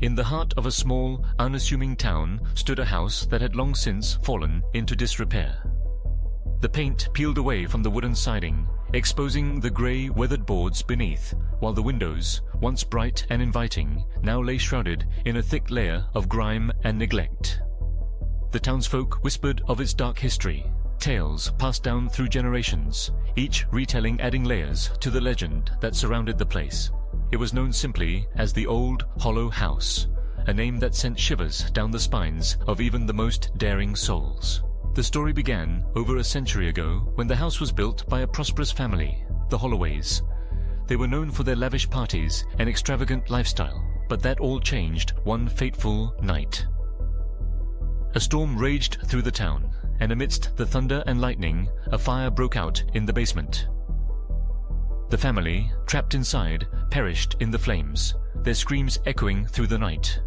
In the heart of a small, unassuming town stood a house that had long since fallen into disrepair. The paint peeled away from the wooden siding, exposing the grey, weathered boards beneath, while the windows, once bright and inviting, now lay shrouded in a thick layer of grime and neglect. The townsfolk whispered of its dark history, tales passed down through generations, each retelling adding layers to the legend that surrounded the place. It was known simply as the Old Hollow House, a name that sent shivers down the spines of even the most daring souls. The story began over a century ago when the house was built by a prosperous family, the Holloways. They were known for their lavish parties and extravagant lifestyle, but that all changed one fateful night. A storm raged through the town, and amidst the thunder and lightning, a fire broke out in the basement. The family, trapped inside, perished in the flames, their screams echoing through the night.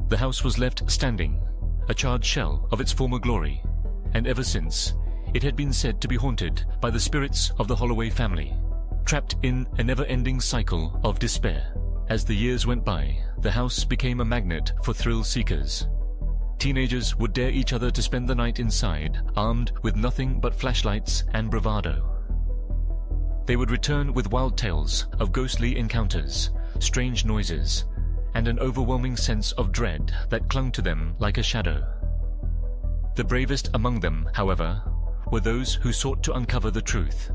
The house was left standing, a charred shell of its former glory, and ever since, it had been said to be haunted by the spirits of the Holloway family, trapped in a never-ending cycle of despair. As the years went by, the house became a magnet for thrill-seekers. Teenagers would dare each other to spend the night inside, armed with nothing but flashlights and bravado. They would return with wild tales of ghostly encounters, strange noises, and an overwhelming sense of dread that clung to them like a shadow. The bravest among them, however, were those who sought to uncover the truth,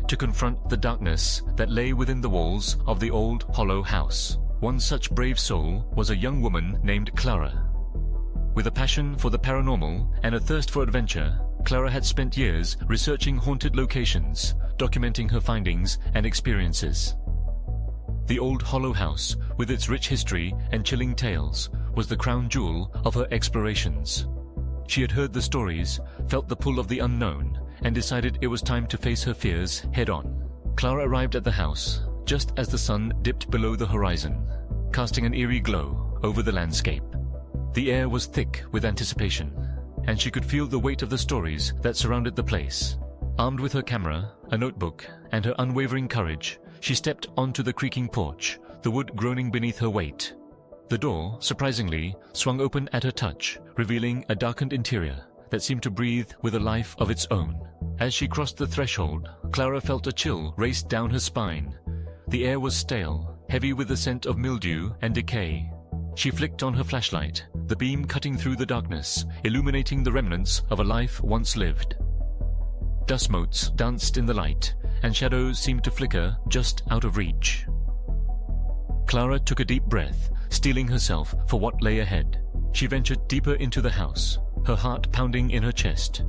to confront the darkness that lay within the walls of the Old Hollow House. One such brave soul was a young woman named Clara. With a passion for the paranormal and a thirst for adventure, Clara had spent years researching haunted locations, documenting her findings and experiences. The Old Hollow House, with its rich history and chilling tales, was the crown jewel of her explorations. She had heard the stories, felt the pull of the unknown, and decided it was time to face her fears head-on. Clara arrived at the house just as the sun dipped below the horizon, casting an eerie glow over the landscape. The air was thick with anticipation, and she could feel the weight of the stories that surrounded the place. Armed with her camera, a notebook, and her unwavering courage, she stepped onto the creaking porch, the wood groaning beneath her weight. The door, surprisingly, swung open at her touch, revealing a darkened interior that seemed to breathe with a life of its own. As she crossed the threshold, Clara felt a chill race down her spine. The air was stale, heavy with the scent of mildew and decay. She flicked on her flashlight, the beam cutting through the darkness, illuminating the remnants of a life once lived. Dust motes danced in the light, and shadows seemed to flicker just out of reach. Clara took a deep breath, steeling herself for what lay ahead. She ventured deeper into the house, her heart pounding in her chest.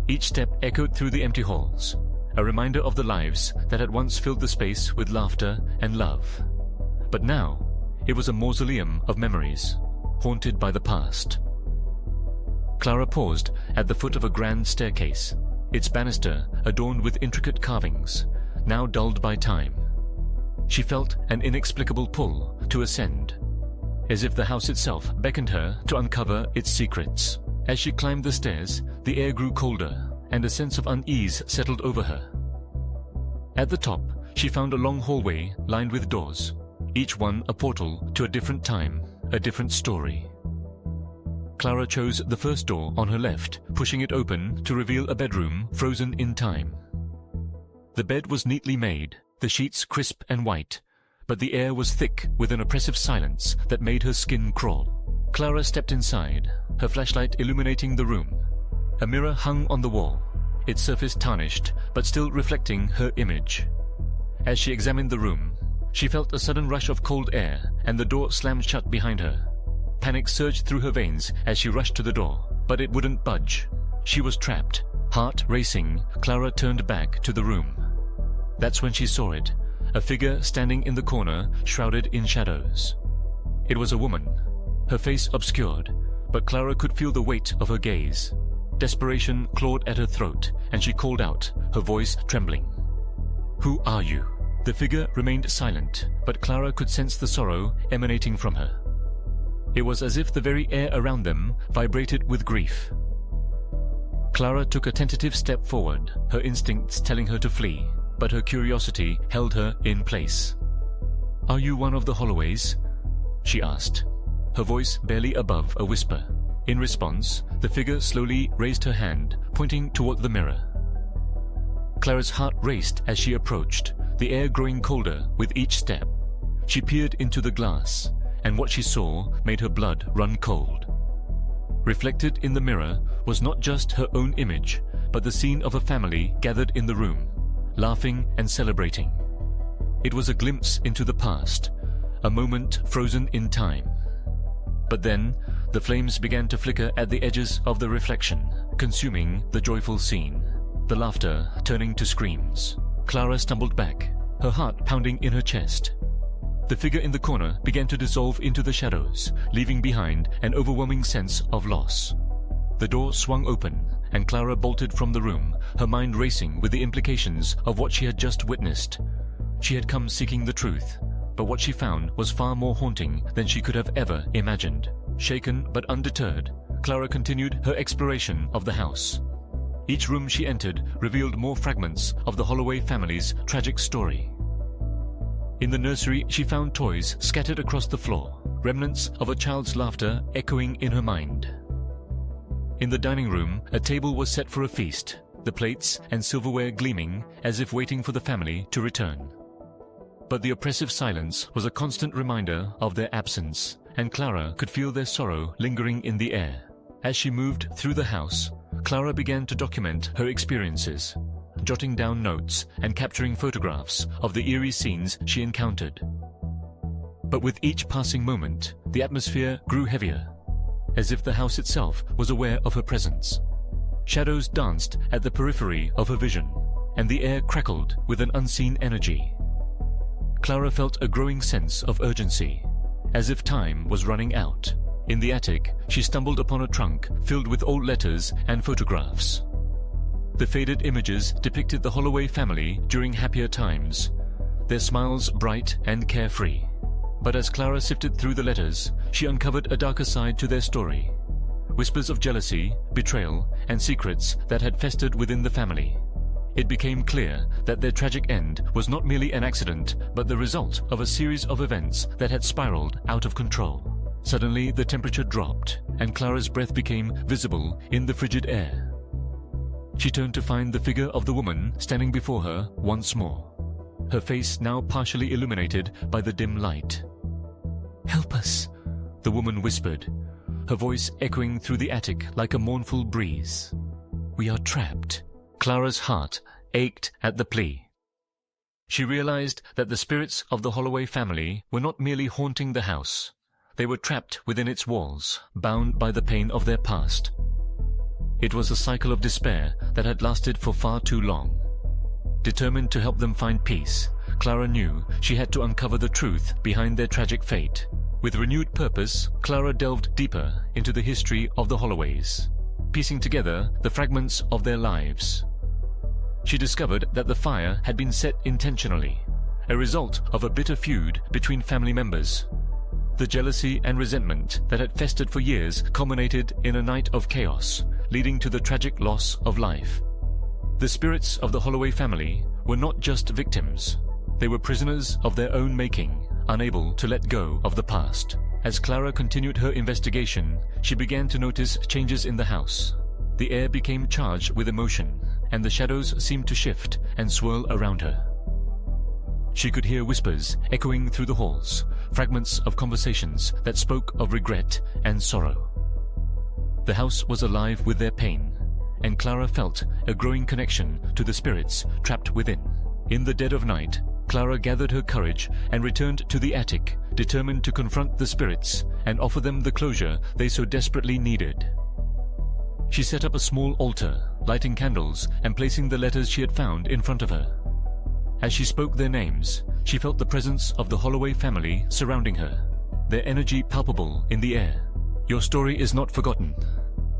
Each step echoed through the empty halls, a reminder of the lives that had once filled the space with laughter and love. But now, it was a mausoleum of memories, haunted by the past. Clara paused at the foot of a grand staircase, its banister adorned with intricate carvings, now dulled by time. She felt an inexplicable pull to ascend, as if the house itself beckoned her to uncover its secrets. As she climbed the stairs, the air grew colder, and a sense of unease settled over her. At the top, she found a long hallway lined with doors, each one a portal to a different time, a different story. Clara chose the first door on her left, pushing it open to reveal a bedroom frozen in time. The bed was neatly made, the sheets crisp and white, but the air was thick with an oppressive silence that made her skin crawl. Clara stepped inside, her flashlight illuminating the room. A mirror hung on the wall, its surface tarnished, but still reflecting her image. As she examined the room, she felt a sudden rush of cold air, and the door slammed shut behind her. Panic surged through her veins as she rushed to the door, but it wouldn't budge. She was trapped. Heart racing, Clara turned back to the room. That's when she saw it, a figure standing in the corner, shrouded in shadows. It was a woman, her face obscured, but Clara could feel the weight of her gaze. Desperation clawed at her throat, and she called out, her voice trembling. "Who are you?" The figure remained silent, but Clara could sense the sorrow emanating from her. It was as if the very air around them vibrated with grief. Clara took a tentative step forward, her instincts telling her to flee, but her curiosity held her in place. "Are you one of the Holloways?" she asked. her voice barely above a whisper. In response, the figure slowly raised her hand, pointing toward the mirror. Clara's heart raced as she approached, the air growing colder with each step. She peered into the glass, and what she saw made her blood run cold. Reflected in the mirror was not just her own image, but the scene of a family gathered in the room, laughing and celebrating. It was a glimpse into the past, a moment frozen in time. But then, the flames began to flicker at the edges of the reflection, consuming the joyful scene, the laughter turning to screams. Clara stumbled back, her heart pounding in her chest. The figure in the corner began to dissolve into the shadows, leaving behind an overwhelming sense of loss. The door swung open, and Clara bolted from the room, her mind racing with the implications of what she had just witnessed. She had come seeking the truth, but what she found was far more haunting than she could have ever imagined. Shaken but undeterred, Clara continued her exploration of the house. Each room she entered revealed more fragments of the Holloway family's tragic story. In the nursery, she found toys scattered across the floor, remnants of a child's laughter echoing in her mind. In the dining room, a table was set for a feast, the plates and silverware gleaming as if waiting for the family to return. But the oppressive silence was a constant reminder of their absence, and Clara could feel their sorrow lingering in the air. As she moved through the house, Clara began to document her experiences, jotting down notes and capturing photographs of the eerie scenes she encountered. But with each passing moment, the atmosphere grew heavier, as if the house itself was aware of her presence. Shadows danced at the periphery of her vision, and the air crackled with an unseen energy. Clara felt a growing sense of urgency, as if time was running out. In the attic, she stumbled upon a trunk filled with old letters and photographs. The faded images depicted the Holloway family during happier times, their smiles bright and carefree. But as Clara sifted through the letters, she uncovered a darker side to their story. Whispers of jealousy, betrayal, and secrets that had festered within the family. It became clear that their tragic end was not merely an accident, but the result of a series of events that had spiraled out of control. Suddenly, the temperature dropped, and Clara's breath became visible in the frigid air. She turned to find the figure of the woman standing before her once more, her face now partially illuminated by the dim light. "Help us," the woman whispered, her voice echoing through the attic like a mournful breeze. "We are trapped." Clara's heart ached at the plea. She realized that the spirits of the Holloway family were not merely haunting the house. They were trapped within its walls, bound by the pain of their past. It was a cycle of despair that had lasted for far too long. Determined to help them find peace, Clara knew she had to uncover the truth behind their tragic fate. With renewed purpose, Clara delved deeper into the history of the Holloways, piecing together the fragments of their lives. She discovered that the fire had been set intentionally, a result of a bitter feud between family members. The jealousy and resentment that had festered for years culminated in a night of chaos, leading to the tragic loss of life. The spirits of the Holloway family were not just victims. They were prisoners of their own making, unable to let go of the past. As Clara continued her investigation, she began to notice changes in the house. The air became charged with emotion, and the shadows seemed to shift and swirl around her. She could hear whispers echoing through the halls, fragments of conversations that spoke of regret and sorrow. The house was alive with their pain, and Clara felt a growing connection to the spirits trapped within. In the dead of night, Clara gathered her courage and returned to the attic, determined to confront the spirits and offer them the closure they so desperately needed. She set up a small altar, lighting candles and placing the letters she had found in front of her. As she spoke their names, she felt the presence of the Holloway family surrounding her, their energy palpable in the air. "Your story is not forgotten,"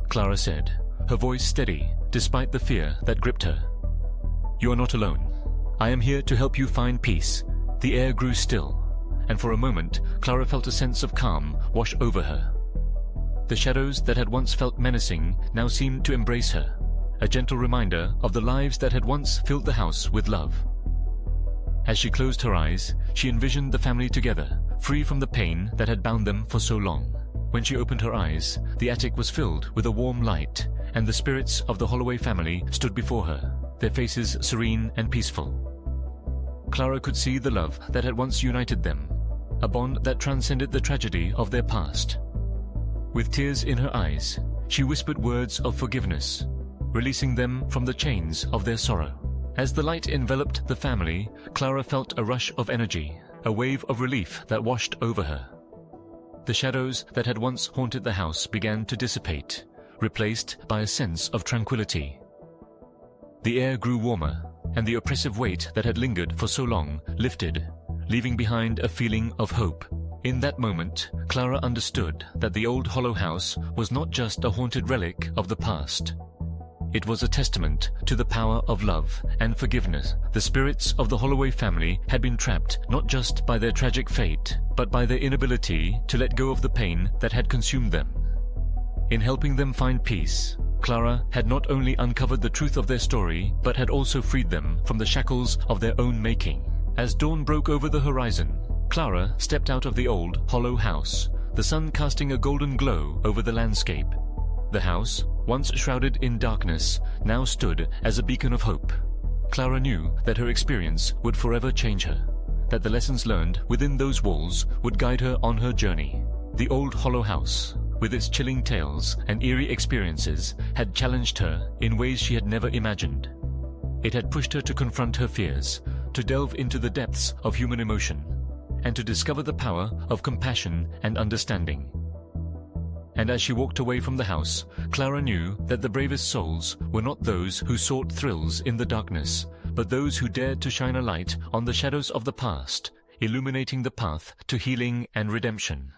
Clara said, her voice steady despite the fear that gripped her. "You are not alone. I am here to help you find peace." The air grew still, and for a moment Clara felt a sense of calm wash over her. The shadows that had once felt menacing now seemed to embrace her, a gentle reminder of the lives that had once filled the house with love. As she closed her eyes, she envisioned the family together, free from the pain that had bound them for so long. When she opened her eyes, the attic was filled with a warm light, and the spirits of the Holloway family stood before her, their faces serene and peaceful. Clara could see the love that had once united them, a bond that transcended the tragedy of their past. With tears in her eyes, she whispered words of forgiveness, releasing them from the chains of their sorrow. As the light enveloped the family, Clara felt a rush of energy, a wave of relief that washed over her. The shadows that had once haunted the house began to dissipate, replaced by a sense of tranquility. The air grew warmer, and the oppressive weight that had lingered for so long lifted, leaving behind a feeling of hope. In that moment, Clara understood that the old hollow house was not just a haunted relic of the past. It was a testament to the power of love and forgiveness. The spirits of the Holloway family had been trapped not just by their tragic fate, but by their inability to let go of the pain that had consumed them. In helping them find peace, Clara had not only uncovered the truth of their story, but had also freed them from the shackles of their own making. As dawn broke over the horizon, Clara stepped out of the old hollow house, the sun casting a golden glow over the landscape. The house, once shrouded in darkness, now stood as a beacon of hope. Clara knew that her experience would forever change her, that the lessons learned within those walls would guide her on her journey. The old hollow house, with its chilling tales and eerie experiences, had challenged her in ways she had never imagined. It had pushed her to confront her fears, to delve into the depths of human emotion, and to discover the power of compassion and understanding. And as she walked away from the house, Clara knew that the bravest souls were not those who sought thrills in the darkness, but those who dared to shine a light on the shadows of the past, illuminating the path to healing and redemption.